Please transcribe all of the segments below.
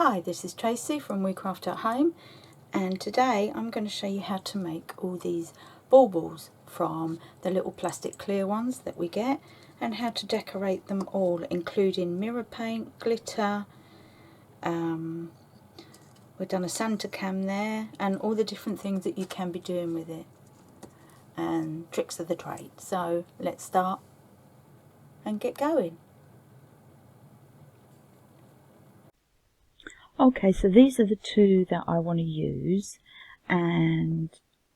Hi, this is Tracy from We Craft at Home, and today I'm going to show you how to make all these baubles from the little plastic clear ones that we get, and how to decorate them all, including mirror paint, glitter, we've done a Santa cam there, and all the different things that you can be doing with it, and tricks of the trade. So let's start and get going. Okay, so these are the two that I want to use, and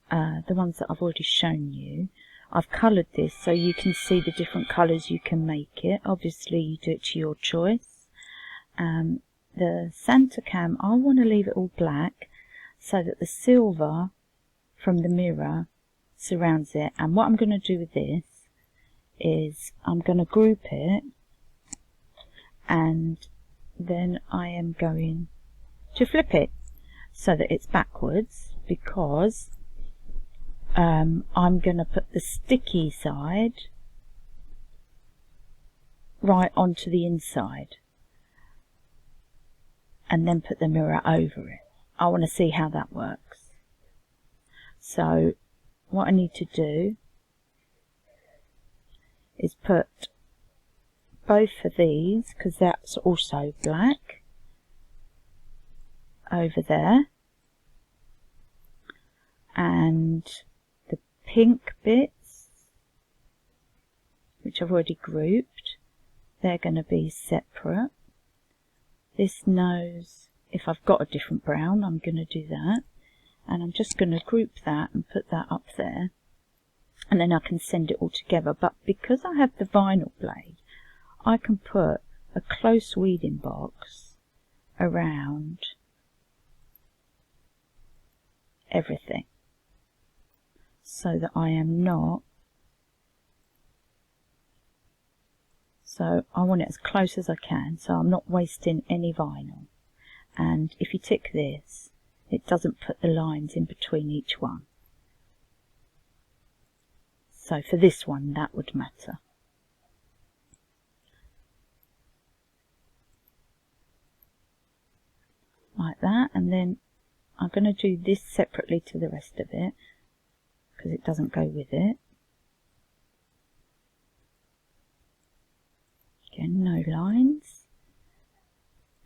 the ones that I've already shown you. I've coloured this so you can see the different colours you can make it. Obviously you do it to your choice. The Santa cam, I want to leave it all black so that the silver from the mirror surrounds it. And what I'm going to do with this is I'm going to group it, and then I am going to flip it so that it's backwards, because I'm going to put the sticky side right onto the inside and then put the mirror over it. I want to see how that works. So what I need to do is put both of these, because that's also black, over there, and the pink bits, which I've already grouped, they're going to be separate. This nose, if I've got a different brown, I'm going to do that, and I'm just going to group that and put that up there, and then I can send it all together. But because I have the vinyl blade, I can put a close weeding box around everything so that I am not, so I want it as close as I can so I'm not wasting any vinyl. And if you tick this, it doesn't put the lines in between each one. So for this one that would matter. Like that, and then I'm going to do this separately to the rest of it because it doesn't go with it. Again, no lines.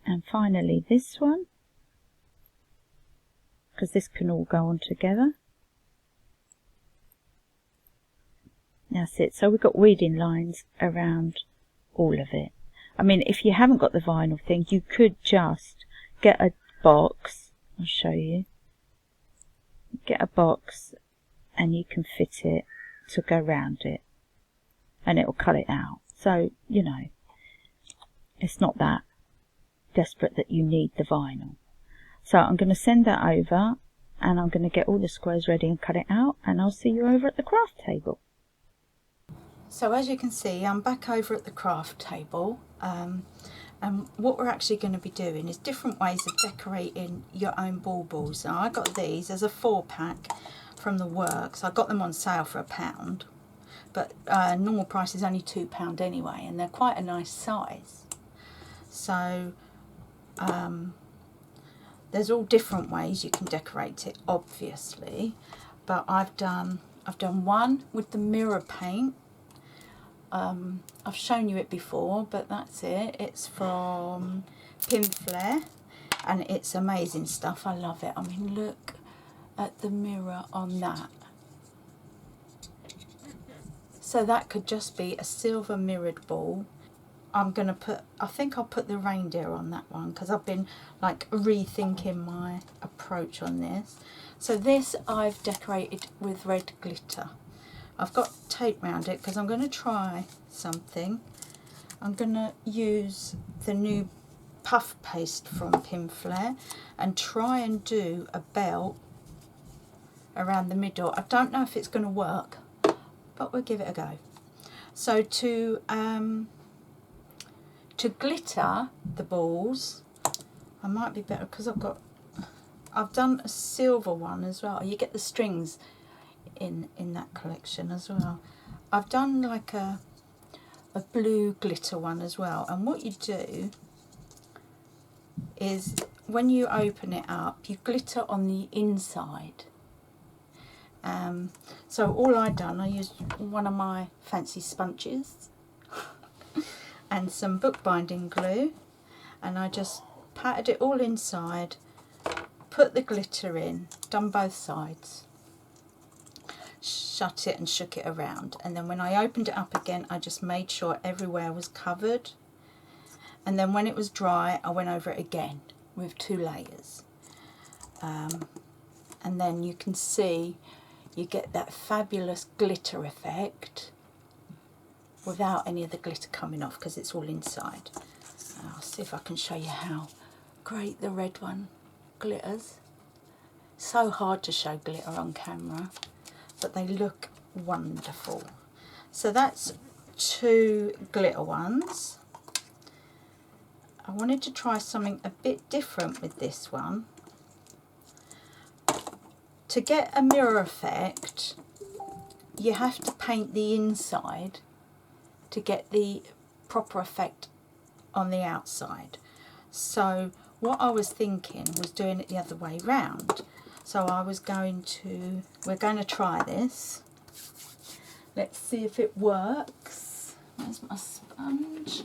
And finally this one, because this can all go on together. That's it. So we've got weeding lines around all of it. I mean, if you haven't got the vinyl thing, you could just get a box. I'll show you. Get a box and you can fit it to go round it, and it will cut it out. So, you know, it's not that desperate that you need the vinyl. So I'm going to send that over, and I'm going to get all the squares ready and cut it out, and I'll see you over at the craft table. So as you can see, I'm back over at the craft table, and what we're actually going to be doing is different ways of decorating your own baubles. Now I got these as a 4-pack from the works. I got them on sale for £1, but normal price is only £2 anyway, and they're quite a nice size. So there's all different ways you can decorate it, obviously, but I've done one with the mirror paint. I've shown you it before, but that's it. It's from Pinflair, and it's amazing stuff. I love it. I mean, look at the mirror on that. So that could just be a silver mirrored ball. I'm going to put, I think I'll put the reindeer on that one, because I've been like rethinking my approach on this. So this I've decorated with red glitter. I've got tape around it because I'm going to try something. I'm going to use the new puff paste from Pinflair and try and do a belt around the middle. I don't know if it's going to work, but we'll give it a go. So to glitter the balls, I might be better because I've done a silver one as well. You get the strings in that collection as well. I've done like a blue glitter one as well, and what you do is when you open it up, you glitter on the inside. So all I used one of my fancy sponges and some bookbinding glue, and I just patted it all inside, put the glitter in, done both sides, shut it and shook it around, and then when I opened it up again I just made sure everywhere was covered, and then when it was dry I went over it again with 2 layers, and then you can see you get that fabulous glitter effect without any of the glitter coming off because it's all inside. I'll see if I can show you how great the red one glitters. So hard to show glitter on camera, but they look wonderful. So that's 2 glitter ones. I wanted to try something a bit different with this one. To get a mirror effect, you have to paint the inside to get the proper effect on the outside. So what I was thinking was doing it the other way round. So we're going to try this. Let's see if it works. Where's my sponge?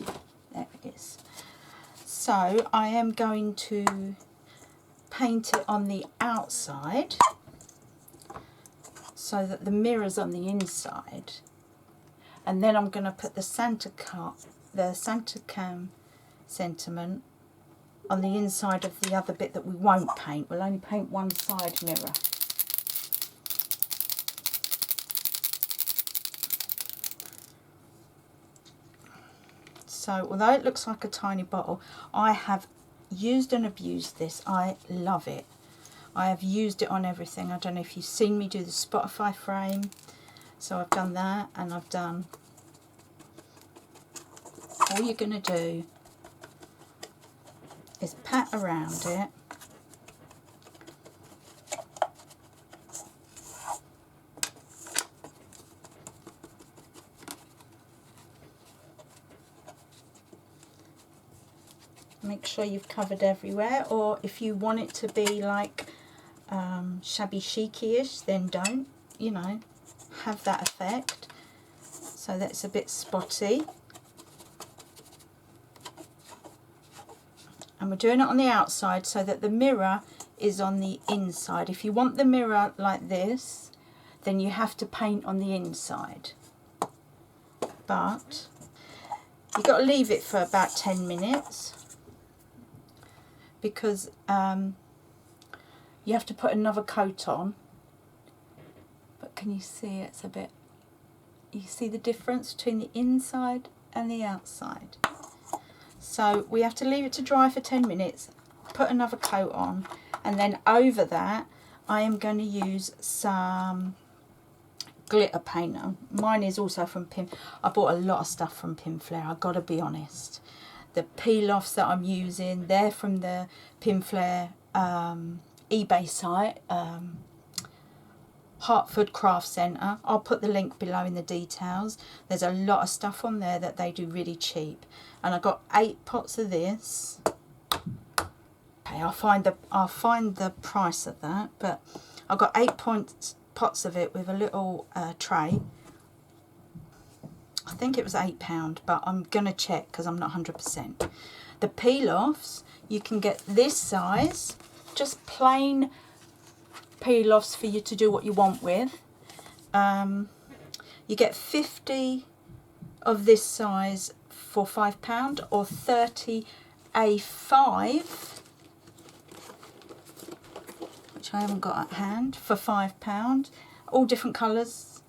There it is. So I am going to paint it on the outside so that the mirror's on the inside, and then I'm going to put the Santa Cam sentiment on the inside of the other bit that we won't paint. We'll only paint one side mirror. So although it looks like a tiny bottle, I have used and abused this. I love it. I have used it on everything. I don't know if you've seen me do the Spotify frame. So I've done that, and I've done, all you're going to do is pat around it. Make sure you've covered everywhere, or if you want it to be like shabby chic-ish, then don't, you know, have that effect. So that's a bit spotty. And we're doing it on the outside so that the mirror is on the inside. If you want the mirror like this, then you have to paint on the inside. But you've got to leave it for about 10 minutes because you have to put another coat on. But can you see it's a bit, you see the difference between the inside and the outside? So we have to leave it to dry for 10 minutes, put another coat on, and then over that I am going to use some glitter painter. Mine is also from I bought a lot of stuff from Pinflair, I've got to be honest. The peel-offs that I'm using, they're from the Pinflair eBay site, Hartford Craft Centre. I'll put the link below in the details. There's a lot of stuff on there that they do really cheap. And I got 8 pots of this. Okay, I'll find the price of that, but I've got 8 pots of it with a little tray. I think it was £8, but I'm gonna check because I'm not 100%. The peel-offs, you can get this size, just plain peel-offs for you to do what you want with. You get 50 of this size for £5, or 30 A5, which I haven't got at hand, for £5. All different colours.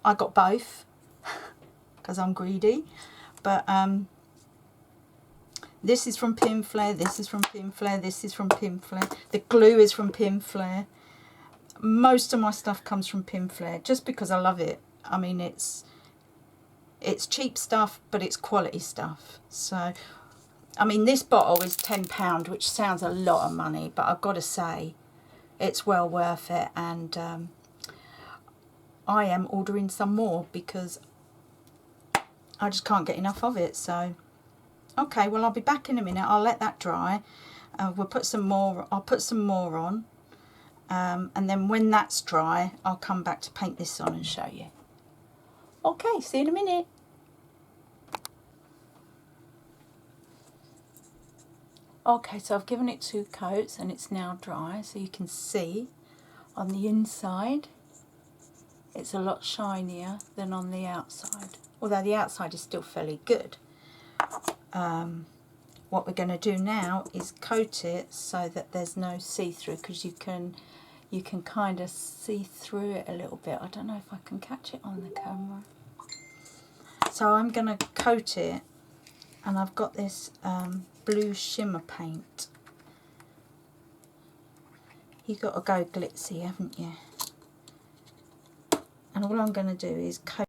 I got both because I'm greedy. But this is from Pinflair, this is from Pinflair, this is from Pinflair. The glue is from Pinflair. Most of my stuff comes from Pinflair just because I love it. I mean, it's cheap stuff, but it's quality stuff. So, I mean, this bottle is £10, which sounds a lot of money, but I've got to say, it's well worth it. And I am ordering some more because I just can't get enough of it. So, Okay, well I'll be back in a minute. I'll let that dry. We'll put some more. I'll put some more on, and then when that's dry, I'll come back to paint this on and show you. Okay, see you in a minute. Okay, so I've given it 2 coats and it's now dry, so you can see on the inside it's a lot shinier than on the outside, although the outside is still fairly good. What we're going to do now is coat it so that there's no see-through, because you can kind of see through it a little bit. I don't know if I can catch it on the camera. So I'm going to coat it, and I've got this blue shimmer paint. You've got to go glitzy, haven't you? And all I'm going to do is coat.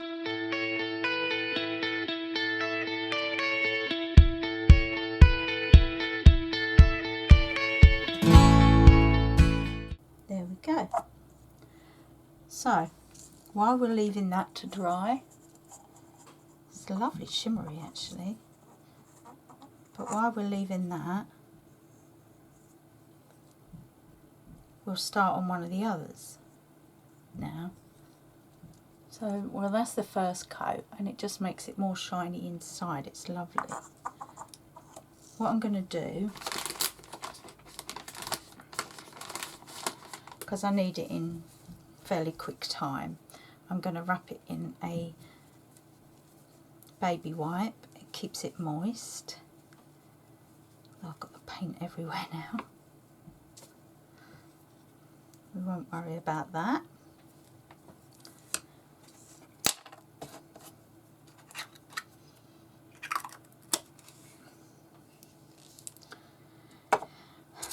There we go. So while we're leaving that to dry, it's lovely shimmery actually, but while we're leaving that, we'll start on one of the others now. So, well, that's the first coat, and it just makes it more shiny inside. It's lovely. What I'm going to do, because I need it in fairly quick time, I'm going to wrap it in a baby wipe. It keeps it moist. I've got the paint everywhere now. We won't worry about that.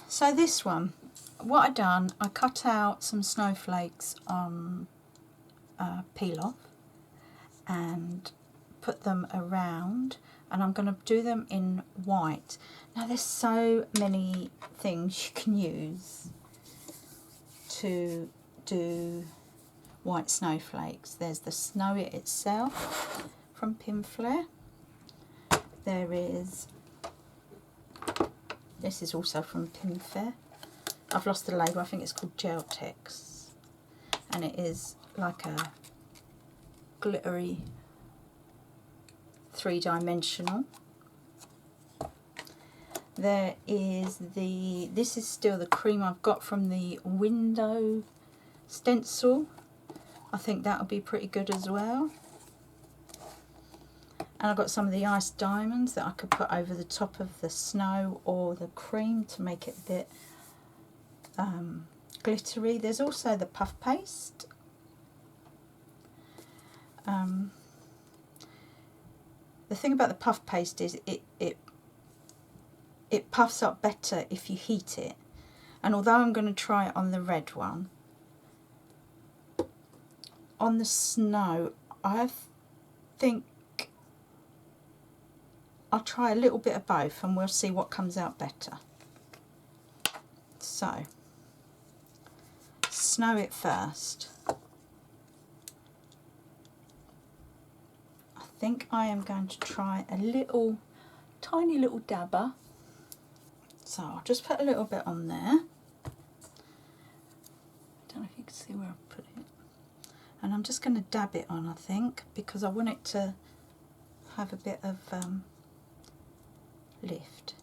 So this one, what I done, I cut out some snowflakes on peel off and put them around, and I'm going to do them in white. Now there's so many things you can use to do white snowflakes. There's the Snow It itself from Pinflair. There is, this is also from Pinflair. I've lost the label, I think it's called Gel Tex, and it is like a glittery 3-dimensional. There is the, this is still the cream I've got from the window stencil. I think that'll be pretty good as well. And I've got some of the ice diamonds that I could put over the top of the snow or the cream to make it a bit glittery. There's also the puff paste. The thing about the puff paste is it puffs up better if you heat it. And although I'm going to try it on the red one, on the snow, I think I'll try a little bit of both and we'll see what comes out better. So, Snow It first. I think I am going to try a little, tiny little dabber. So I'll just put a little bit on there. I don't know if you can see where I put it. And I'm just going to dab it on, I think, because I want it to have a bit of lift.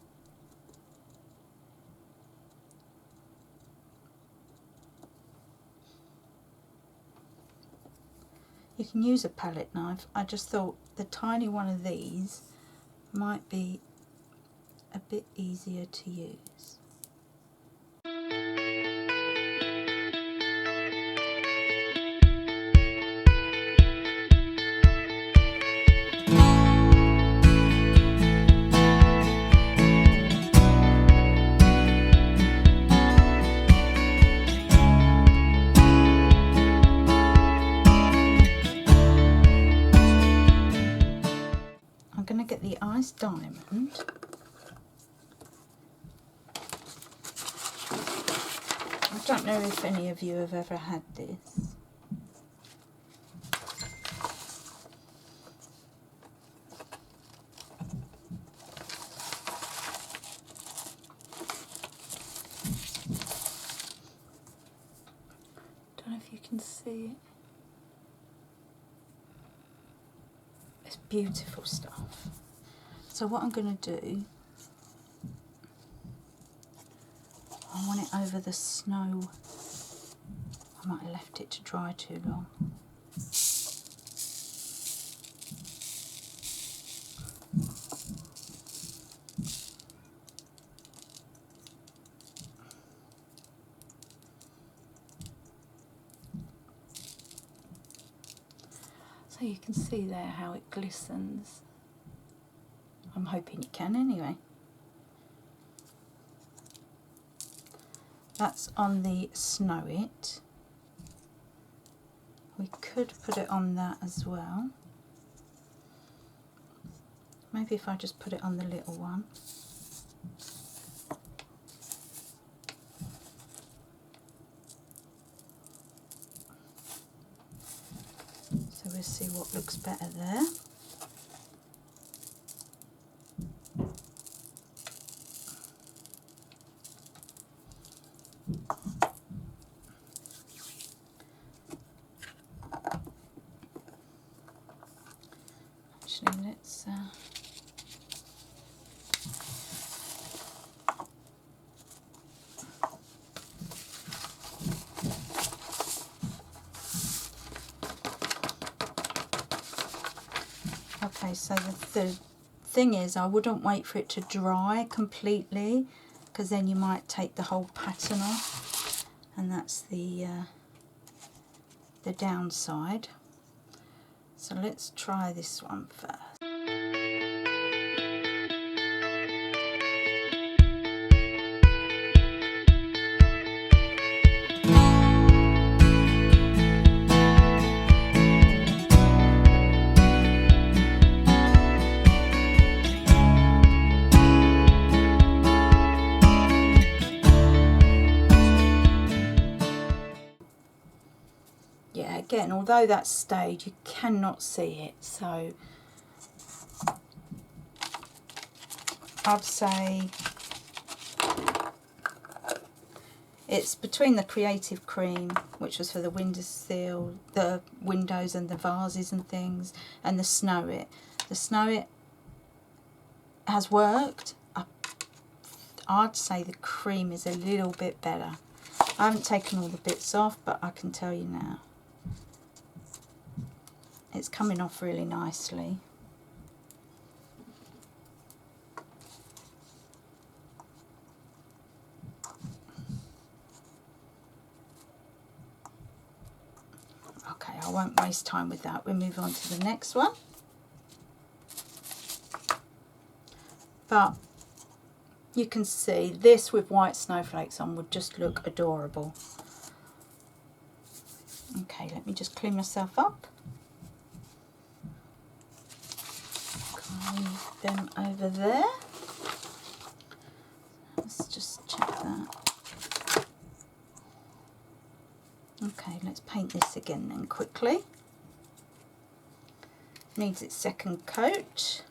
You can use a palette knife. I just thought the tiny one of these might be a bit easier to use. I'm going to get the ice diamond. I don't know if any of you have ever had this. can see it. It's beautiful stuff. So what I'm going to do, I want it over the snow. I might have left it to dry too long. So you can see there how it glistens. I'm hoping you can anyway. That's on the Snow It. We could put it on that as well. Maybe if I just put it on the little one. So we'll see what looks better there. Actually, let's okay, so the thing is, I wouldn't wait for it to dry completely, because then you might take the whole pattern off, and that's the downside. So let's try this one first. Yeah, again, although that's stayed, you cannot see it, so I'd say it's between the Creative Cream, which was for the windowsill, the windows and the vases and things, and the Snow It. The Snow It has worked. I'd say the cream is a little bit better. I haven't taken all the bits off, but I can tell you now, it's coming off really nicely. Okay, I won't waste time with that. We'll move on to the next one. But you can see this with white snowflakes on would just look adorable. Okay, let me just clean myself up. Move them over there. Let's just check that. Okay, let's paint this again then quickly. Needs its second coat.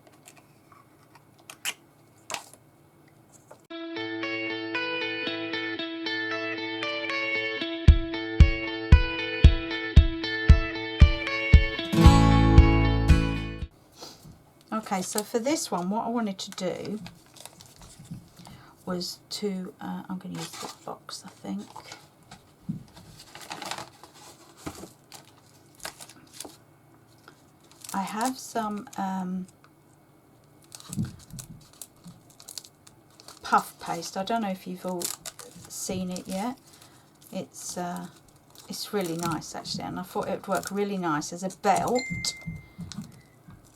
Okay, so for this one, what I wanted to do was to, I'm going to use this box, I think. I have some puff paste. I don't know if you've all seen it yet. It's really nice actually, and I thought it would work really nice as a belt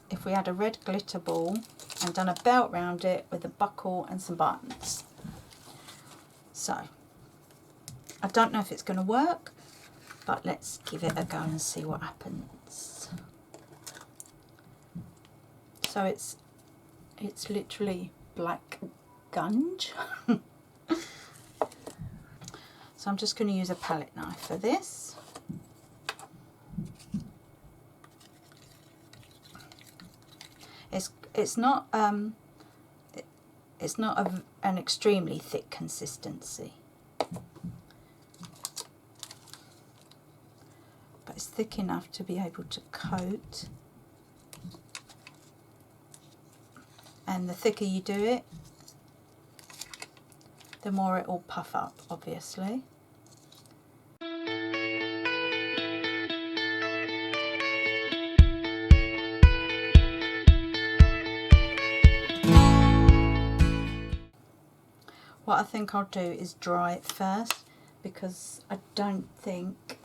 if we had a red glitter ball and done a belt round it with a buckle and some buttons. So I don't know if it's going to work, but let's give it a go and see what happens. So it's literally black gunge. So I'm just going to use a palette knife for this. It's not an extremely thick consistency. it's thick enough to be able to coat. And the thicker you do it, the more it will puff up, obviously. What I think I'll do is dry it first, because I don't think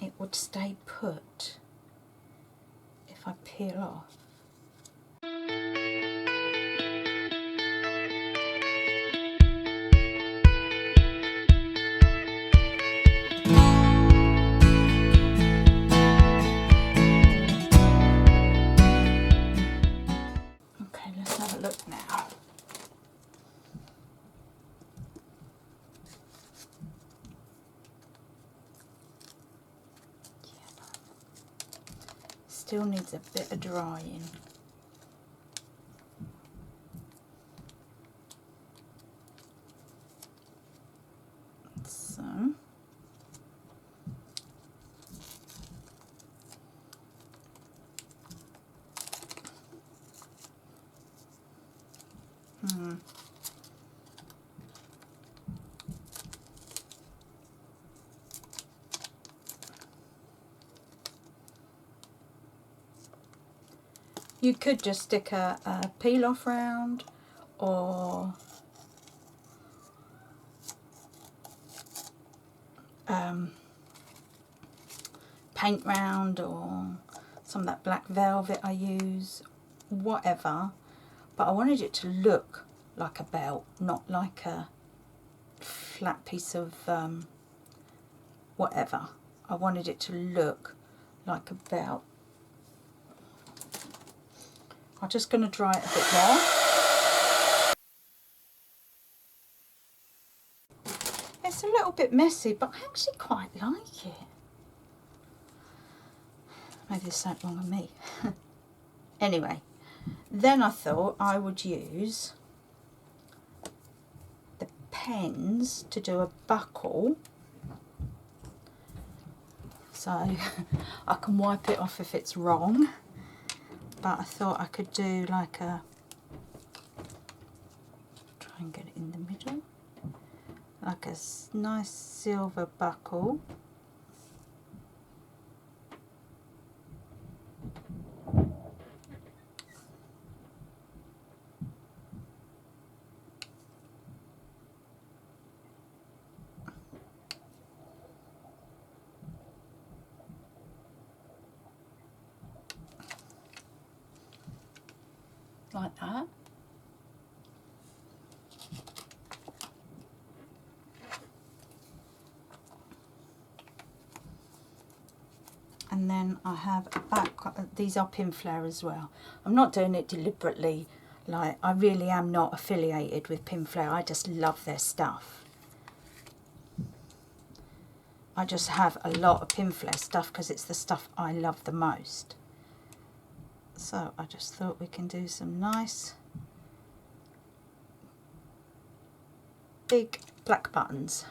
it would stay put if I peel off. Okay, let's have a look now. Still needs a bit of drying. So you could just stick a peel off round, or paint round, or some of that black velvet I use, whatever. But I wanted it to look like a belt, not like a flat piece of whatever. I wanted it to look like a belt. I'm just going to dry it a bit more. It's a little bit messy, but I actually quite like it. Maybe there's something wrong with me. Anyway, then I thought I would use the pens to do a buckle. So I can wipe it off if it's wrong. But I thought I could do like a, try and get it in the middle, like a nice silver buckle. Like that. And then I have a back, these are Pinflair as well. I'm not doing it deliberately, like I really am not affiliated with Pinflair, I just love their stuff. I just have a lot of Pinflair stuff because it's the stuff I love the most. So I just thought we can do some nice big black buttons.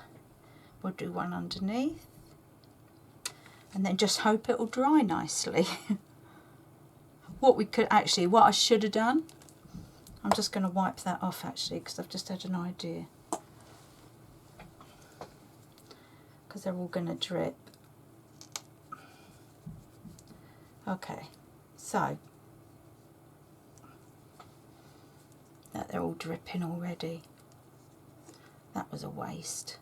We'll do one underneath and then just hope it will dry nicely. What I should have done, I'm just going to wipe that off actually, because I've just had an idea, because they're all going to drip. Okay, so that they're all dripping already. That was a waste.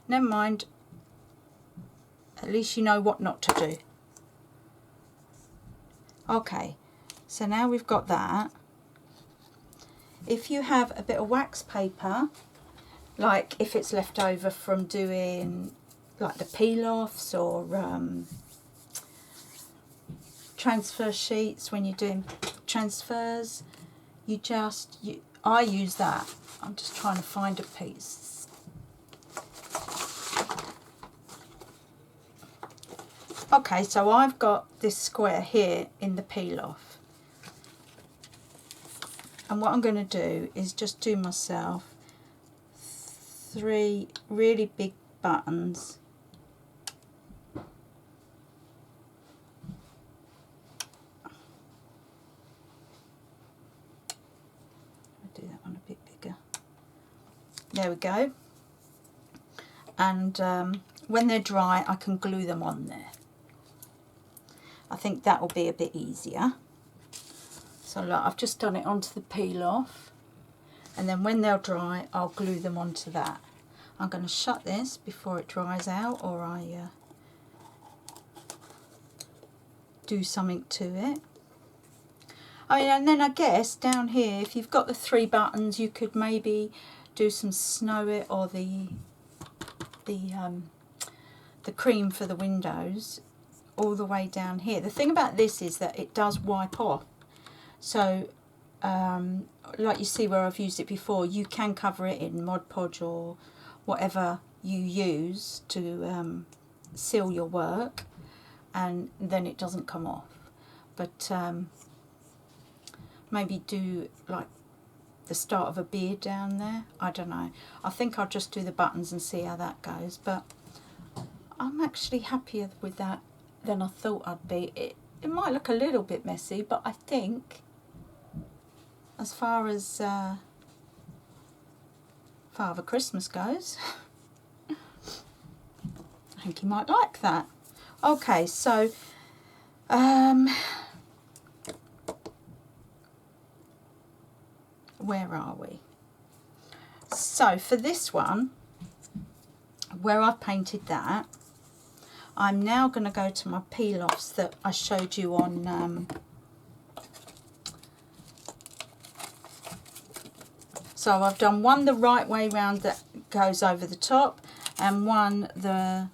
Never mind. At least you know what not to do. Okay, so now we've got that. If you have a bit of wax paper, like if it's left over from doing like the peel-offs or transfer sheets, when you're doing transfers, I use that. I'm just trying to find a piece. Okay, so I've got this square here in the peel-off, and what I'm going to do is just do myself 3 really big buttons. I'll do that one a bit bigger. There we go. And when they're dry, I can glue them on there. I think that will be a bit easier. So look, I've just done it onto the peel off, and then when they're dry, I'll glue them onto that. I'm going to shut this before it dries out, or I do something to it. I mean, and then I guess down here, if you've got the 3 buttons, you could maybe do some snow it, or the cream for the windows all the way down here. The thing about this is that it does wipe off. So, like you see where I've used it before, you can cover it in Mod Podge or whatever you use to seal your work, and then it doesn't come off. But maybe do like the start of a beard down there. I don't know. I think I'll just do the buttons and see how that goes. But I'm actually happier with that than I thought I'd be. It might look a little bit messy, but I think as far as Father Christmas goes, I think he might like that. Okay, so where are we? So for this one, where I've painted that, I'm now going to go to my peel-offs that I showed you on so I've done one the right way round that goes over the top, and one the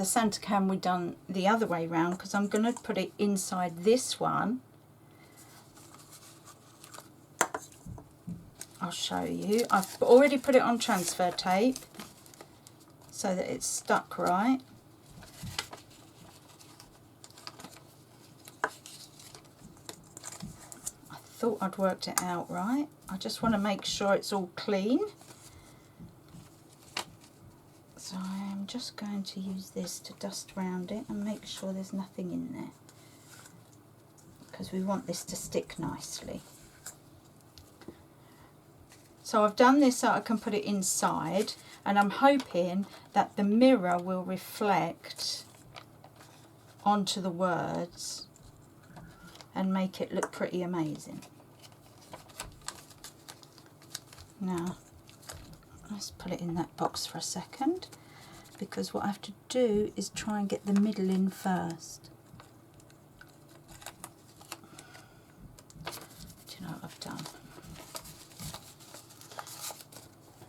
Santa can we done the other way round, because I'm going to put it inside this one. I'll show you. I've already put it on transfer tape so that it's stuck right. I thought I'd worked it out right. I just want to make sure it's all clean. So I am just going to use this to dust around it and make sure there's nothing in there, because we want this to stick nicely. So I've done this so I can put it inside, and I'm hoping that the mirror will reflect onto the words and make it look pretty amazing. Now, let's put it in that box for a second, because what I have to do is try and get the middle in first. Do you know what I've done?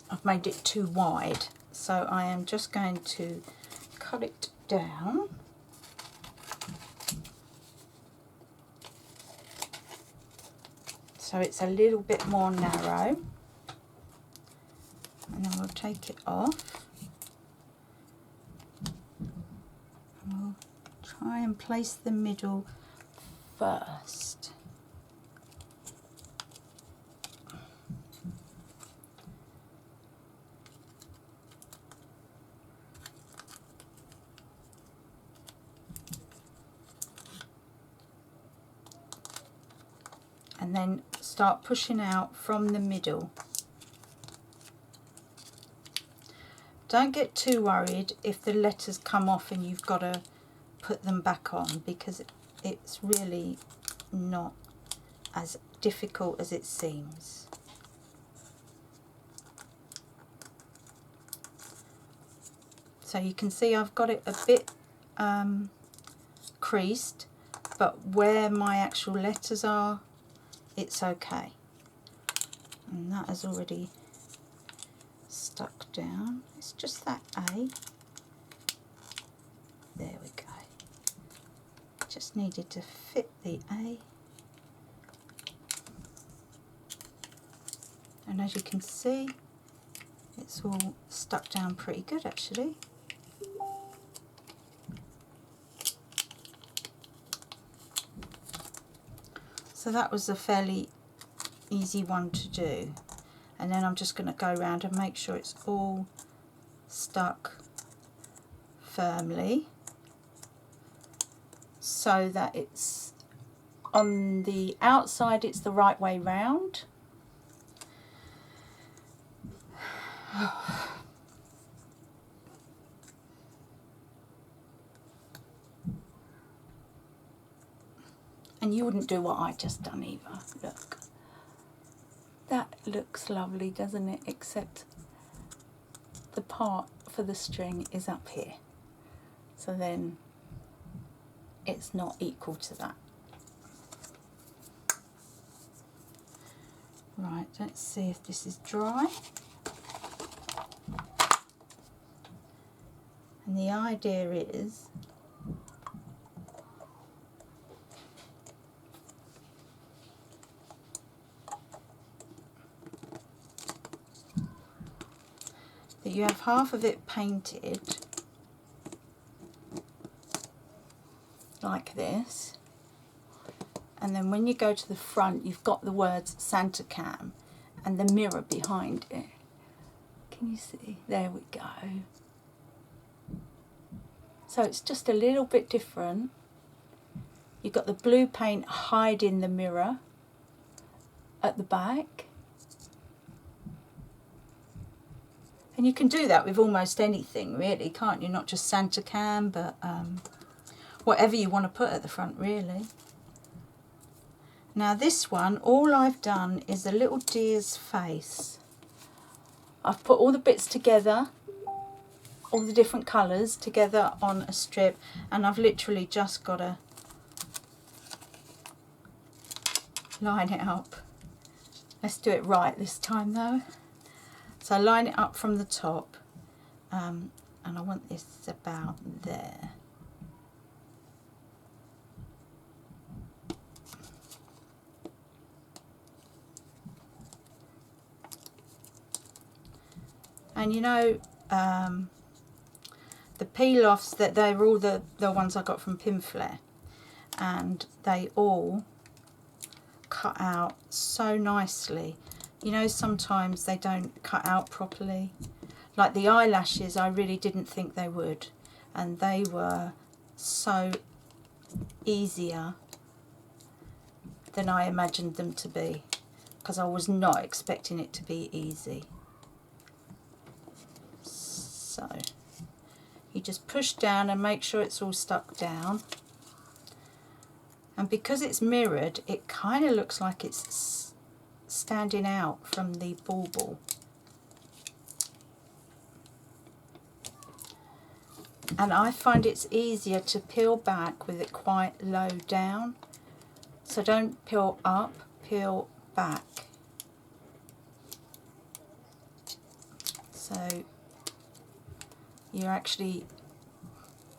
I've made it too wide, so I am just going to cut it down. So it's a little bit more narrow, and then we'll take it off. And we'll try and place the middle first. And then start pushing out from the middle. Don't get too worried if the letters come off and you've got to put them back on, because it's really not as difficult as it seems. So you can see I've got it a bit creased, but where my actual letters are, it's okay. And that has already stuck down. It's just that A. There we go. Just needed to fit the A. And as you can see, it's all stuck down pretty good actually. So that was a fairly easy one to do. and then I'm just going to go around and make sure it's all stuck firmly so that it's on the outside, it's the right way round. And you wouldn't do what I just done either. Look, that looks lovely, doesn't it? Except the part for the string is up here, so then it's not equal to that. Right, let's see if this is dry. And the idea is that you have half of it painted like this, and then when you go to the front you've got the words Santa Cam and the mirror behind it. Can you see? There we go. So it's just a little bit different. You've got the blue paint hiding the mirror at the back. And you can do that with almost anything really, can't you? Not just Santa Cam, but whatever you want to put at the front really. Now this one, all I've done is a little deer's face. I've put all the bits together, all the different colours together on a strip, and I've literally just got to line it up. Let's do it right this time though. So line it up from the top, and I want this about there. And you know, the peel-offs, that they were all the ones I got from Pinflair, and they all cut out so nicely. You know, sometimes they don't cut out properly. Like the eyelashes, I really didn't think they would, and they were so easier than I imagined them to be, because I was not expecting it to be easy. So you just push down and make sure it's all stuck down, and because it's mirrored it kind of looks like it's standing out from the bauble. And I find it's easier to peel back with it quite low down, so don't peel up, peel back. So you're actually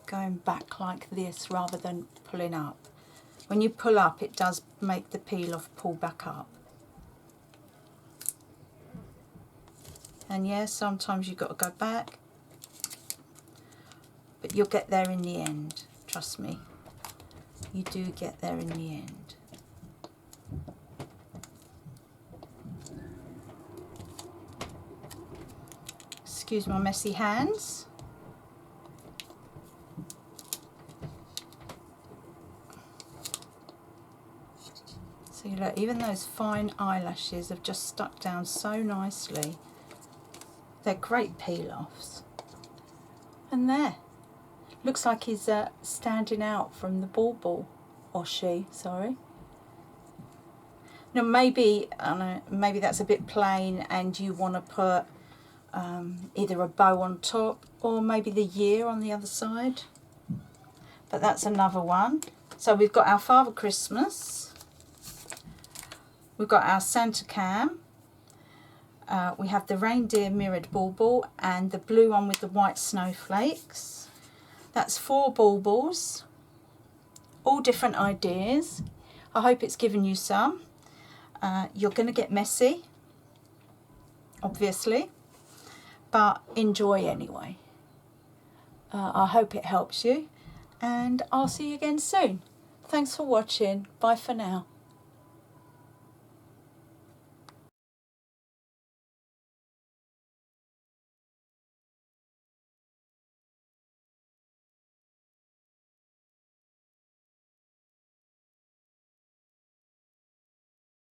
going back like this rather than pulling up. When you pull up, it does make the peel off pull back up. And yeah, sometimes you've got to go back, but you'll get there in the end, trust me. You do get there in the end. Excuse my messy hands. So you look, even those fine eyelashes have just stuck down so nicely. They're great peel-offs. And there, looks like he's standing out from the bauble, or she, sorry. Now maybe, I don't know, maybe that's a bit plain and you want to put either a bow on top or maybe the year on the other side. But that's another one. So we've got our Father Christmas. We've got our Santa Cam. We have the reindeer mirrored bauble and the blue one with the white snowflakes. That's 4 baubles, all different ideas. I hope it's given you some. You're going to get messy, obviously, but enjoy anyway. I hope it helps you, and I'll see you again soon. Thanks for watching. Bye for now.